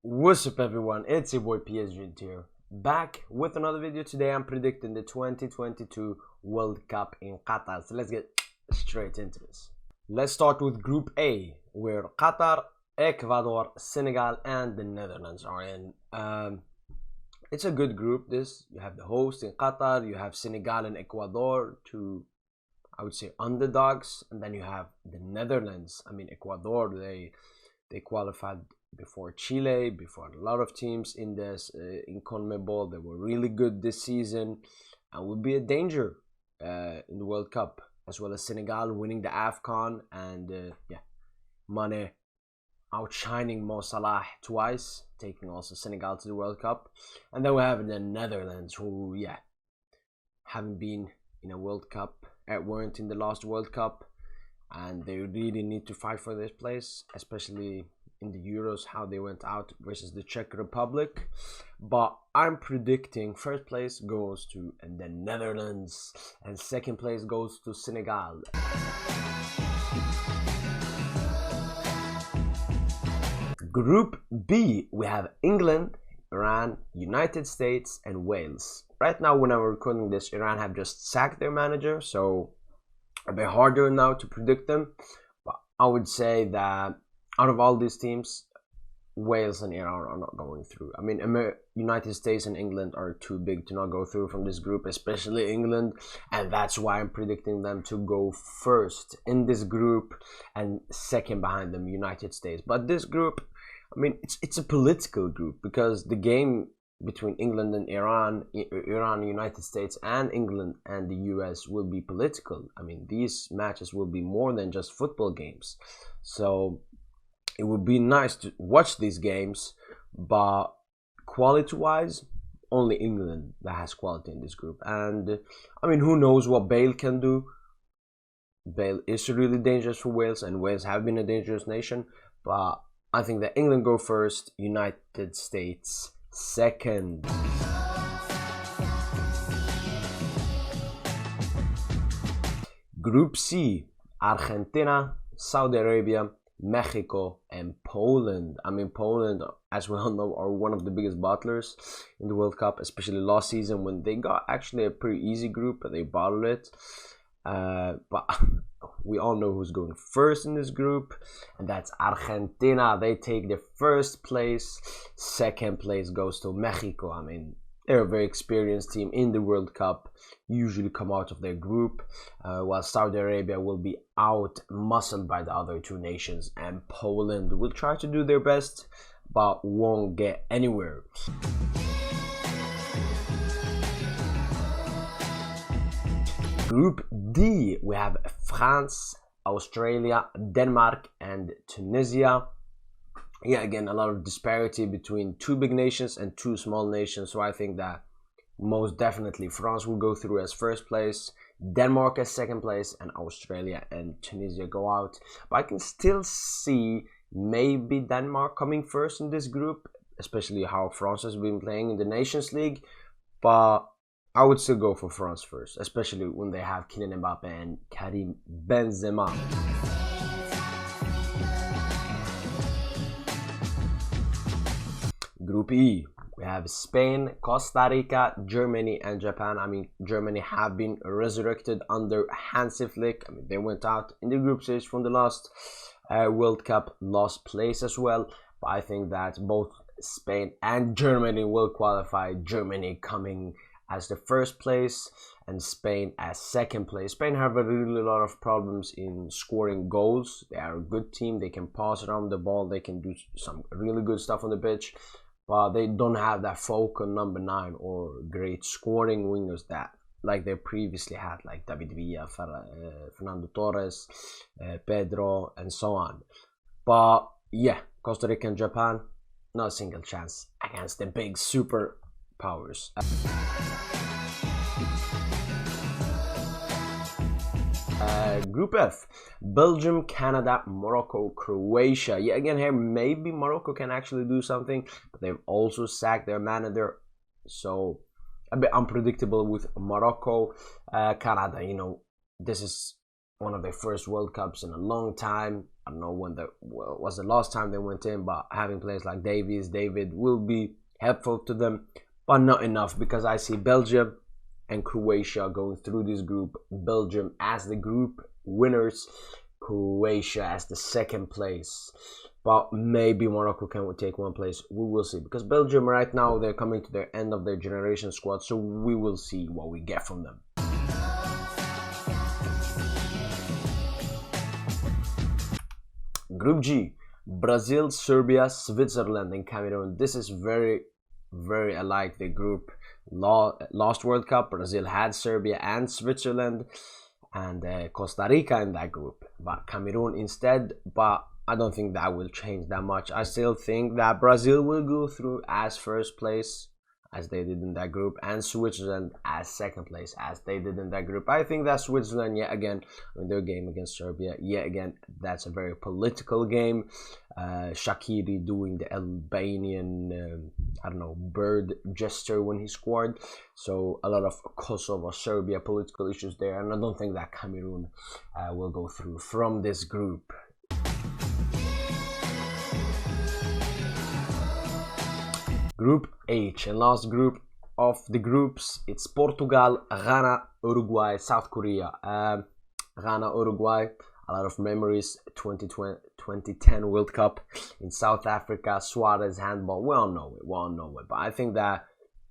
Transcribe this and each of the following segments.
What's up everyone, it's your boy PSGINT here, back with another video. Today I'm predicting the 2022 World Cup in Qatar, so let's get straight into this. Let's start with Group A, where Qatar, Ecuador, Senegal and the Netherlands are in. It's a good group. This, you have the host in Qatar, you have Senegal and Ecuador, two, I would say, underdogs, and then you have the Netherlands. Ecuador, they qualified before Chile, before a lot of teams in this in CONMEBOL. They were really good this season and would be a danger in the World Cup, as well as Senegal winning the AFCON and Mane outshining Mo Salah twice, taking also Senegal to the World Cup. And then we have the Netherlands, who haven't been in a World Cup, weren't in the last World Cup, and they really need to fight for this place, especially in the Euros, how they went out versus the Czech Republic. But I'm predicting first place goes to the Netherlands and second place goes to Senegal. Group B, we have England, Iran, United States and Wales. Right now when I'm recording this, Iran have just sacked their manager, so a bit harder now to predict them. But I would say that out of all these teams, Wales and Iran are not going through. United States and England are too big to not go through from this group, especially England, and that's why I'm predicting them to go first in this group and second behind them, United States. But this group, it's a political group, because the game between England and Iran, United States and England and the US will be political. These matches will be more than just football games. So it would be nice to watch these games, but quality-wise, only England that has quality in this group. And who knows what Bale can do. Bale is really dangerous for Wales, and Wales have been a dangerous nation. But I think that England go first, United States second. Group C, Argentina, Saudi Arabia, Mexico and Poland. Poland, as we all know, are one of the biggest bottlers in the World Cup, especially last season when they got actually a pretty easy group, but they bottled it. But we all know who's going first in this group, and that's Argentina. They take the first place. Second place goes to Mexico. They're a very experienced team in the World Cup, usually come out of their group, while Saudi Arabia will be out-muscled by the other two nations, and Poland will try to do their best, but won't get anywhere. Group D, we have France, Australia, Denmark and Tunisia. Again, a lot of disparity between two big nations and two small nations, so I think that most definitely France will go through as first place, Denmark as second place, and Australia and Tunisia go out. But I can still see maybe Denmark coming first in this group, especially how France has been playing in the Nations League. But I would still go for France first, especially when they have Kylian Mbappe and Karim Benzema. Group E, we have Spain, Costa Rica, Germany and Japan. Germany have been resurrected under Hansi Flick. They went out in the group stage from the last World Cup, lost place as well. But I think that both Spain and Germany will qualify. Germany coming as the first place and Spain as second place. Spain have a really lot of problems in scoring goals. They are a good team. They can pass around the ball. They can do some really good stuff on the pitch. But they don't have that focal number 9 or great scoring wingers that like they previously had, like David Villa, Fernando Torres, Pedro and so on. But Costa Rica and Japan, not a single chance against the big super powers. Group F, Belgium, Canada, Morocco, Croatia. Again here, maybe Morocco can actually do something, but they've also sacked their manager, so a bit unpredictable with Morocco. Canada, this is one of their first World Cups in a long time. I don't know when was the last time they went in, but having players like David will be helpful to them, but not enough, because I see Belgium and Croatia going through this group. Belgium as the group winners, Croatia as the second place, but maybe Morocco can take one place. We will see, because Belgium right now, they're coming to their end of their generation squad, so we will see what we get from them. Group G, Brazil, Serbia, Switzerland, and Cameroon. This is very alike the group. Last World Cup, Brazil had Serbia and Switzerland and Costa Rica in that group, but Cameroon instead. But I don't think that will change that much. I still think that Brazil will go through as first place, as they did in that group, and Switzerland as second place, as they did in that group. I think that Switzerland, yet again, in their game against Serbia, yet again, that's a very political game. Shaqiri doing the Albanian, I don't know, bird gesture when he scored. So a lot of Kosovo, Serbia political issues there, and I don't think that Cameroon will go through from this group. Group H, and last group of the groups, it's Portugal, Ghana, Uruguay, South Korea. Ghana, Uruguay, a lot of memories. 2010 World Cup in South Africa, Suarez handball. We all know it. But I think that,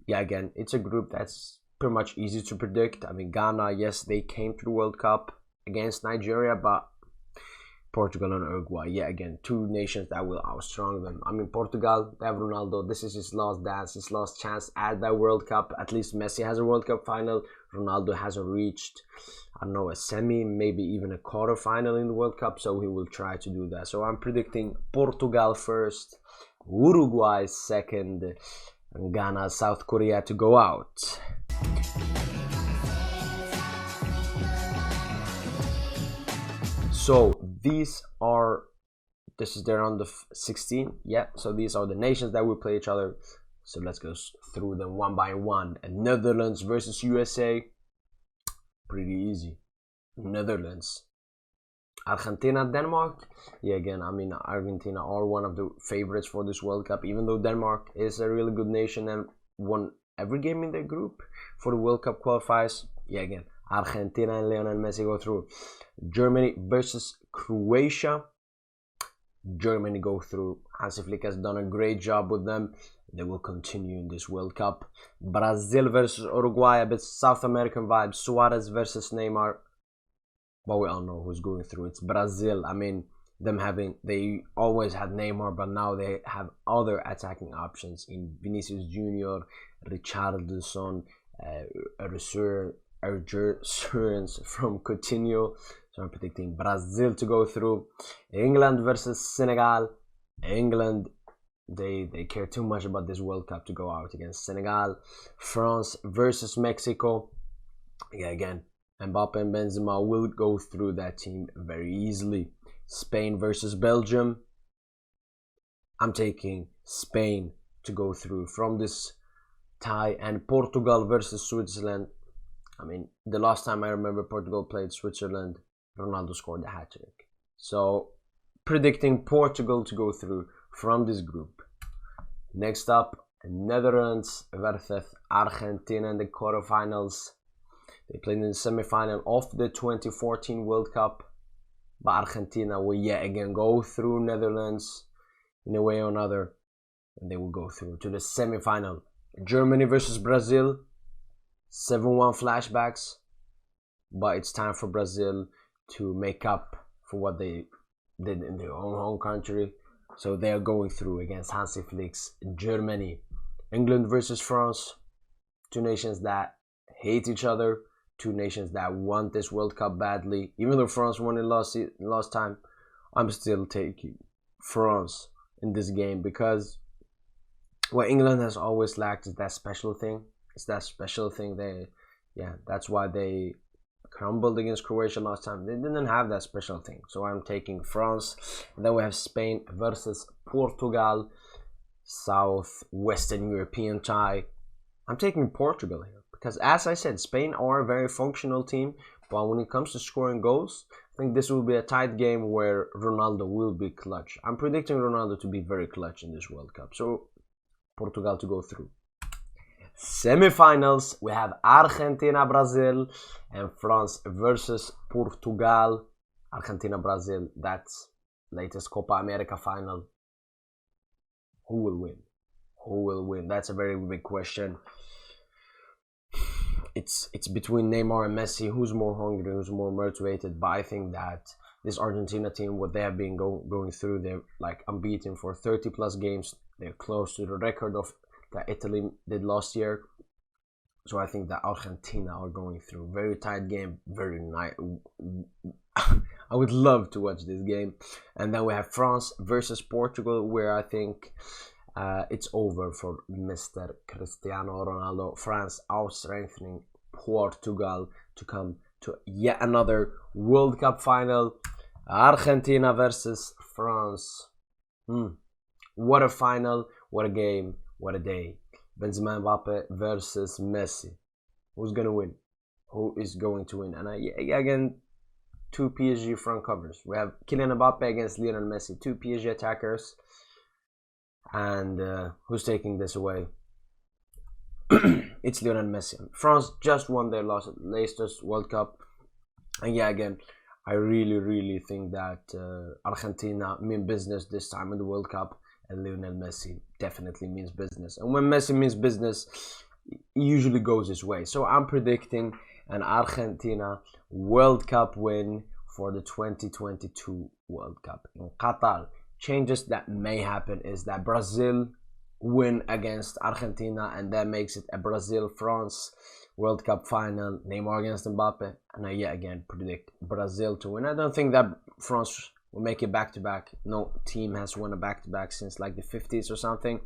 yeah, again, it's a group that's pretty much easy to predict. I mean, Ghana, yes, they came through World Cup against Nigeria, but Portugal and Uruguay, yeah, again, two nations that will outstrong them. I mean, Portugal, they have Ronaldo. This is his last dance, his last chance at that World Cup. At least Messi has a World Cup final. Ronaldo hasn't reached, I don't know, a semi, maybe even a quarter final in the World Cup, so he will try to do that. So I'm predicting Portugal first, Uruguay second, and Ghana, South Korea to go out. So this is their round of 16. Yeah, so these are the nations that will play each other. So let's go through them one by one. And Netherlands versus USA, pretty easy. Netherlands. Argentina, Denmark. Yeah, again, I mean, Argentina are one of the favorites for this World Cup, even though Denmark is a really good nation and won every game in their group for the World Cup qualifiers. Yeah, again, Argentina and Lionel Messi go through. Germany versus Croatia. Germany go through. Hansi Flick has done a great job with them. They will continue in this World Cup. Brazil versus Uruguay, a bit South American vibes. Suarez versus Neymar. But we all know who's going through. It's Brazil. I mean, they always had Neymar, but now they have other attacking options in Vinicius Junior, Richarlison, resurgence from Coutinho. So I'm predicting Brazil to go through. England versus Senegal. England, they care too much about this World Cup to go out against Senegal. France versus Mexico. Yeah, again, Mbappe and Benzema will go through that team very easily. Spain versus Belgium. I'm taking Spain to go through from this tie. And Portugal versus Switzerland. I mean, the last time I remember Portugal played Switzerland, Ronaldo scored a hat-trick. So, predicting Portugal to go through from this group. Next up, Netherlands versus Argentina in the quarterfinals. They played in the semi-final of the 2014 World Cup. But Argentina will yet again go through Netherlands in a way or another. And they will go through to the semi-final. Germany versus Brazil. 7-1 flashbacks, but it's time for Brazil to make up for what they did in their own home country. So they are going through against Hansi Flick's Germany. England versus France, two nations that hate each other, two nations that want this World Cup badly. Even though France won it last time, I'm still taking France in this game, because what England has always lacked is that special thing. It's that special thing. That's why they crumbled against Croatia last time. They didn't have that special thing. So I'm taking France. And then we have Spain versus Portugal. Southwestern European tie. I'm taking Portugal here, because as I said, Spain are a very functional team, but when it comes to scoring goals, I think this will be a tight game where Ronaldo will be clutch. I'm predicting Ronaldo to be very clutch in this World Cup. So Portugal to go through. Semi-finals, we have Argentina, Brazil, and France versus Portugal. Argentina, Brazil, that's latest Copa America final. Who will win? Who will win? That's a very big question. It's between Neymar and Messi. Who's more hungry? Who's more motivated? But I think that this Argentina team, what they have been going through, they're like unbeaten for 30 plus games. They're close to the record of that Italy did last year. So I think that Argentina are going through very tight game, very nice. I would love to watch this game. And then we have France versus Portugal, where I think it's over for Mr. Cristiano Ronaldo. France out-strengthening Portugal to come to yet another World Cup final. Argentina versus France. What a final, what a game, what a day. Benzema Mbappe versus Messi. Who's going to win? Who is going to win? And again, two PSG front covers. We have Kylian Mbappe against Lionel Messi. Two PSG attackers. And who's taking this away? It's Lionel Messi. France just won their latest World Cup. And yeah, again, I really think that Argentina mean business this time in the World Cup. And Lionel Messi definitely means business. And when Messi means business, it usually goes his way. So I'm predicting an Argentina World Cup win for the 2022 World Cup in Qatar. Changes that may happen is that Brazil win against Argentina, and that makes it a Brazil-France World Cup final. Neymar against Mbappe. And I yet again predict Brazil to win. I don't think that France will make it back-to-back. No team has won a back-to-back since like the 50s or something.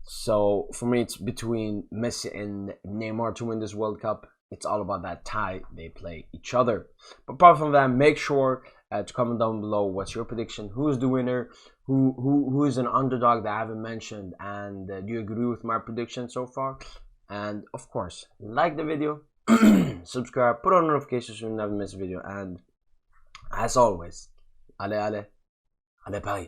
So for me, it's between Messi and Neymar to win this World Cup. It's all about that tie. They play each other. But apart from that, make sure to comment down below what's your prediction. Who's the winner? Who is an underdog that I haven't mentioned? And do you agree with my prediction so far? And of course, like the video, subscribe, put on notifications so you never miss a video. And as always, allez Paris.